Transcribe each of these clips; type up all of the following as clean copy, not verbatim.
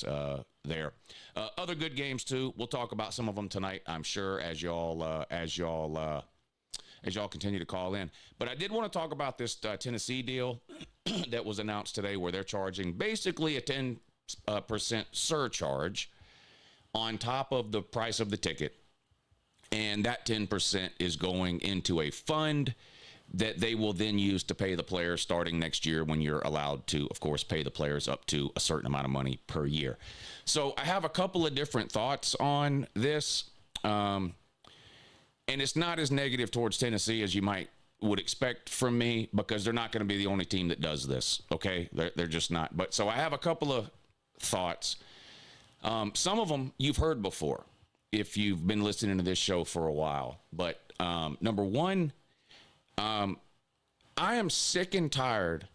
fans there. Other good games too. We'll talk about some of them tonight, I'm sure, as y'all continue to call in. But I did want to talk about this Tennessee deal that was announced today, where they're charging basically a 10% surcharge on top of the price of the ticket. And that 10% is going into a fund that they will then use to pay the players starting next year, when you're allowed to, of course, pay the players up to a certain amount of money per year. So I have a couple of different thoughts on this. And it's not as negative towards Tennessee as you would expect from me, because they're not going to be the only team that does this. Okay. They're just not. But so I have a couple of thoughts. Some of them you've heard before if you've been listening to this show for a while. But number one, I am sick and tired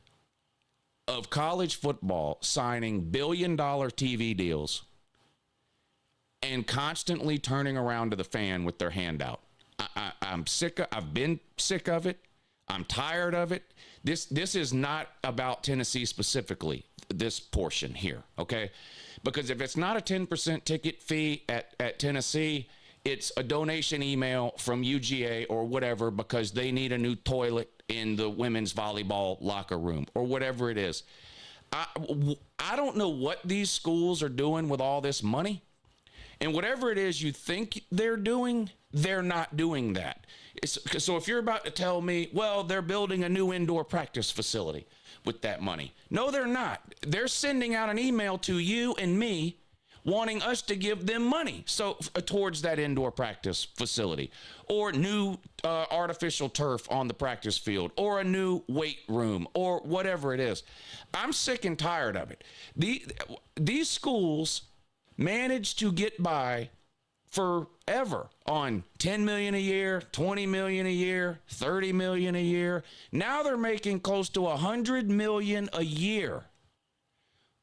of college football signing billion-dollar TV deals and constantly turning around to the fan with their hand out. I'm sick. I've been sick of it. I'm tired of it. This is not about Tennessee specifically, this portion here, okay? Because if it's not a 10% ticket fee at Tennessee, it's a donation email from UGA or whatever, because they need a new toilet in the women's volleyball locker room or whatever it is. I don't know what these schools are doing with all this money. And whatever it is you think they're doing, they're not doing that. So if you're about to tell me, well, they're building a new indoor practice facility with that money. No, they're not. They're sending out an email to you and me wanting us to give them money towards that indoor practice facility, or new artificial turf on the practice field, or a new weight room, or whatever it is. I'm sick and tired of it. These schools manage to get by forever on $10 million a year, $20 million a year, $30 million a year. Now they're making close to $100 million a year.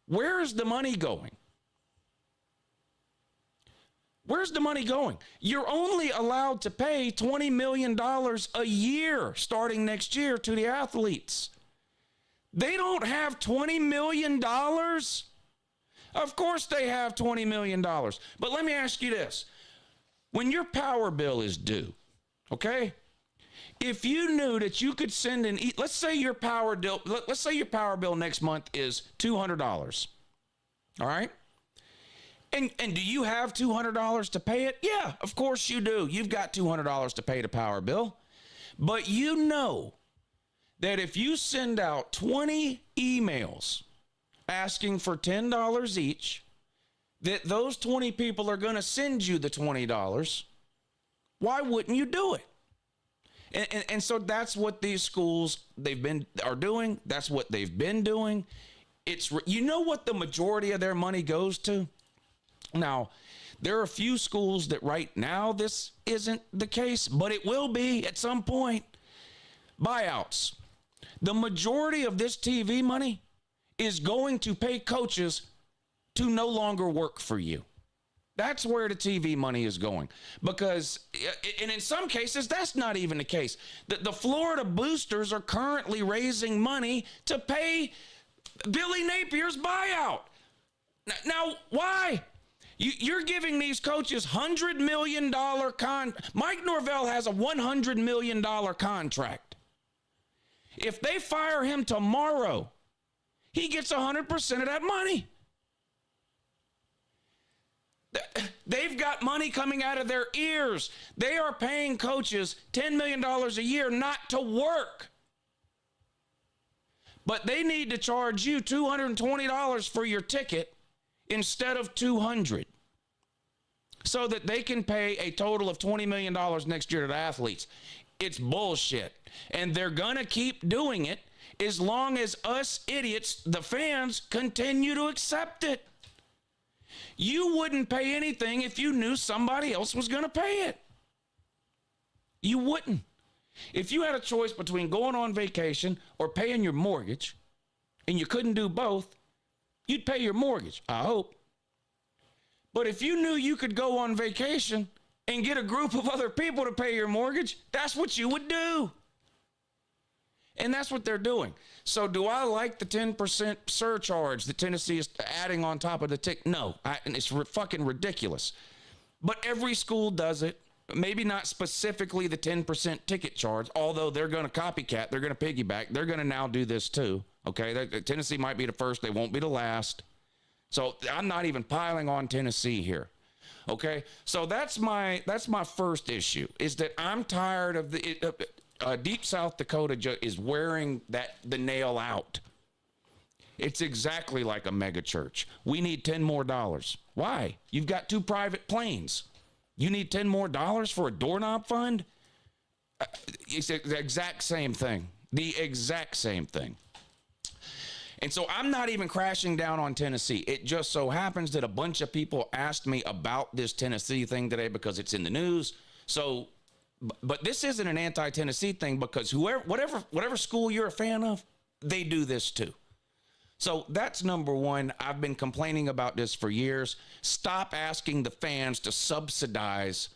Where is the money going? Where's the money going? You're only allowed to pay $20 million a year starting next year to the athletes. They don't have $20 million. Of course they have $20 million. But let me ask you this. When your power bill is due, okay? If you knew that you could send let's say your power bill next month is $200. All right? And do you have $200 to pay it? Yeah, of course you do. You've got $200 to pay the power bill. But you know that if you send out 20 emails asking for $10 each, that those 20 people are going to send you the $20. Why wouldn't you do it? And so that's what these schools are doing. That's what they've been doing. You know what the majority of their money goes to? Now, there are a few schools that right now this isn't the case, but it will be at some point. Buyouts. The majority of this TV money is going to pay coaches to no longer work for you. That's where the TV money is going. Because, and in some cases, that's not even the case. The Florida boosters are currently raising money to pay Billy Napier's buyout. Now, why? You're giving these coaches $100 million Mike Norvell has a $100 million contract. If they fire him tomorrow, he gets 100% of that money. They've got money coming out of their ears. They are paying coaches $10 million a year not to work. But they need to charge you $220 for your ticket instead of $200, so that they can pay a total of $20 million next year to the athletes. It's bullshit. And they're going to keep doing it as long as us idiots, the fans, continue to accept it. You wouldn't pay anything if you knew somebody else was going to pay it. You wouldn't. If you had a choice between going on vacation or paying your mortgage, and you couldn't do both, you'd pay your mortgage, I hope. But if you knew you could go on vacation and get a group of other people to pay your mortgage, that's what you would do. And that's what they're doing. So do I like the 10% surcharge that Tennessee is adding on top of the ticket? No, and it's fucking ridiculous. But every school does it. Maybe not specifically the 10% ticket charge, although they're going to copycat. They're going to piggyback. They're going to now do this too. Okay, Tennessee might be the first. They won't be the last. So I'm not even piling on Tennessee here. Okay, so that's my first issue, is that I'm tired of Deep South Dakota is wearing the nail out. It's exactly like a mega church. We need $10 more. Why? You've got 2 private planes. You need $10 more for a doorknob fund? It's the exact same thing. The exact same thing. And so I'm not even crashing down on Tennessee. It just so happens that a bunch of people asked me about this Tennessee thing today because it's in the news. So, but this isn't an anti-Tennessee thing, because whatever school you're a fan of, they do this too. So that's number one. I've been complaining about this for years. Stop asking the fans to subsidize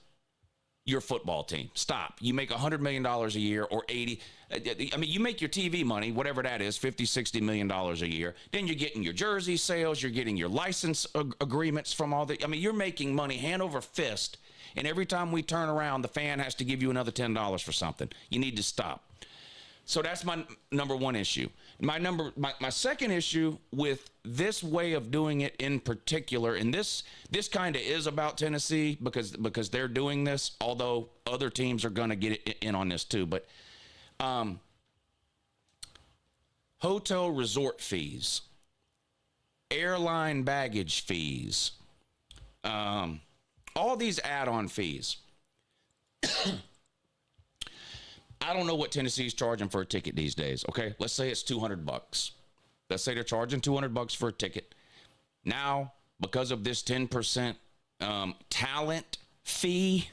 your football team. Stop. You make $100 million a year, or 80. I mean, you make your TV money, whatever that is, $50-60 million a year. Then you're getting your jersey sales. You're getting your license agreements from all the. I mean, you're making money hand over fist. And every time we turn around, the fan has to give you another $10 for something. You need to stop. So that's my number one issue. My second issue with this way of doing it in particular, and this kind of is about Tennessee because they're doing this, although other teams are going to get in on this too. But hotel resort fees, airline baggage fees, all these add-on fees. I don't know what Tennessee's charging for a ticket these days. Okay, let's say it's $200. Let's say they're charging $200 for a ticket. Now, because of this 10% talent fee,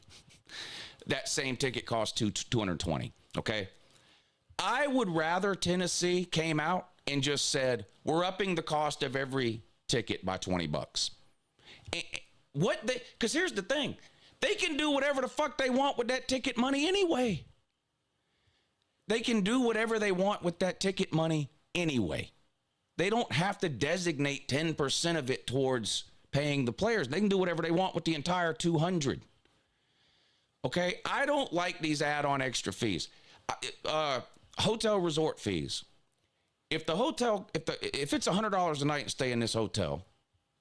that same ticket costs $220. Okay, I would rather Tennessee came out and just said, we're upping the cost of every ticket by $20. Because here's the thing, they can do whatever the fuck they want with that ticket money anyway. They can do whatever they want with that ticket money anyway. They don't have to designate 10% of it towards paying the players. They can do whatever they want with the entire $200. Okay, I don't like these add-on extra fees. Hotel resort fees. If it's $100 a night and stay in this hotel,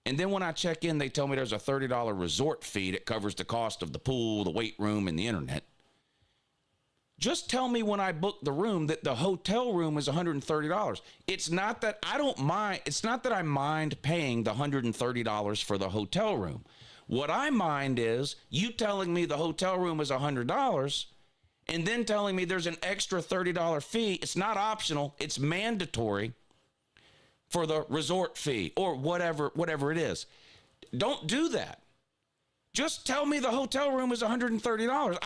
and then when I check in, they tell me there's a $30 resort fee that covers the cost of the pool, the weight room, and the internet. Just tell me when I book the room that the hotel room is $130. It's not that I don't mind. It's not that I mind paying the $130 for the hotel room. What I mind is you telling me the hotel room is $100 and then telling me there's an extra $30 fee. It's not optional. It's mandatory for the resort fee or whatever it is. Don't do that. Just tell me the hotel room is $130.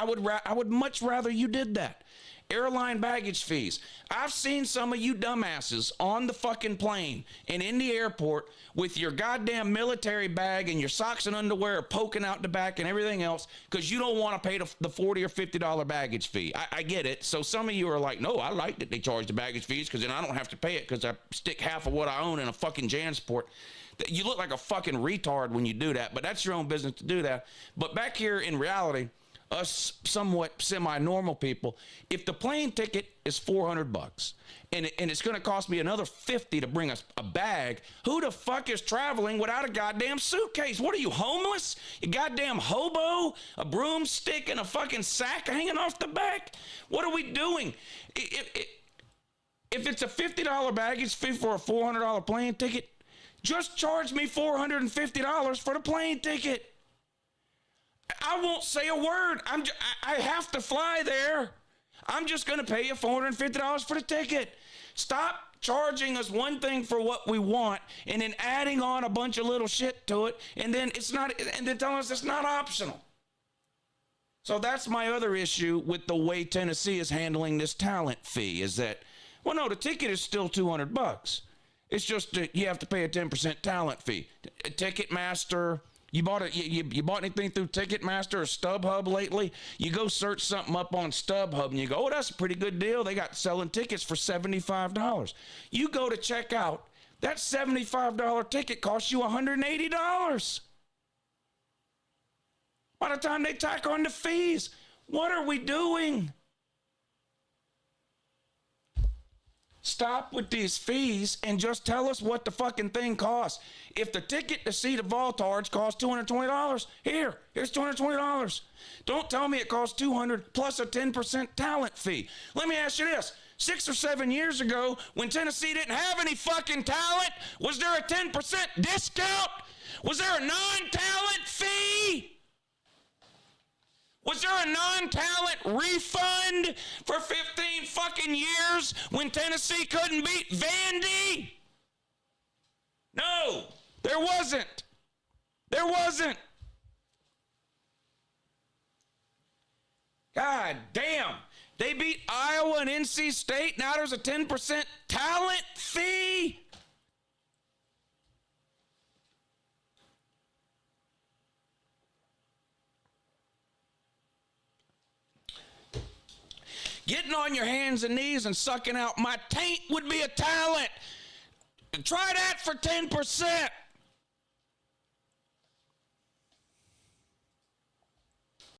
I would much rather you did that. Airline baggage fees. I've seen some of you dumbasses on the fucking plane and in the airport with your goddamn military bag and your socks and underwear poking out the back and everything else because you don't want to pay the $40 or $50 baggage fee. I get it. So some of you are like, no, I like that they charge the baggage fees because then I don't have to pay it because I stick half of what I own in a fucking JanSport. You look like a fucking retard when you do that, but that's your own business to do that. But back here in reality, us somewhat semi-normal people, if the plane ticket is $400 and it's going to cost me another $50 to bring a bag, who the fuck is traveling without a goddamn suitcase? What are you, homeless? You goddamn hobo? A broomstick and a fucking sack hanging off the back? What are we doing? If it's a $50 baggage fee for a $400 plane ticket, just charge me $450 for the plane ticket. I won't say a word. I have to fly there. I'm just going to pay you $450 for the ticket. Stop charging us one thing for what we want and then adding on a bunch of little shit to it and then telling us it's not optional. So that's my other issue with the way Tennessee is handling this talent fee is that, well, no, the ticket is still $200. It's just you have to pay a 10% talent fee. Ticketmaster, You bought you bought anything through Ticketmaster or StubHub lately? You go search something up on StubHub and you go, oh, that's a pretty good deal. They got selling tickets for $75. You go to check out. That $75 ticket costs you $180. By the time they tack on the fees, what are we doing? Stop with these fees and just tell us what the fucking thing costs. If the ticket to see the Voltards costs $220, here's $220. Don't tell me it costs $200 plus a 10% talent fee. Let me ask you this. 6 or 7 years ago, when Tennessee didn't have any fucking talent, was there a 10% discount? Was there a non-talent fee? Was there a non-talent refund for 15 fucking years when Tennessee couldn't beat Vandy? No, there wasn't. There wasn't. God damn. They beat Iowa and NC State. Now there's a 10% talent fee. Getting on your hands and knees and sucking out my taint would be a talent. Try that for 10%.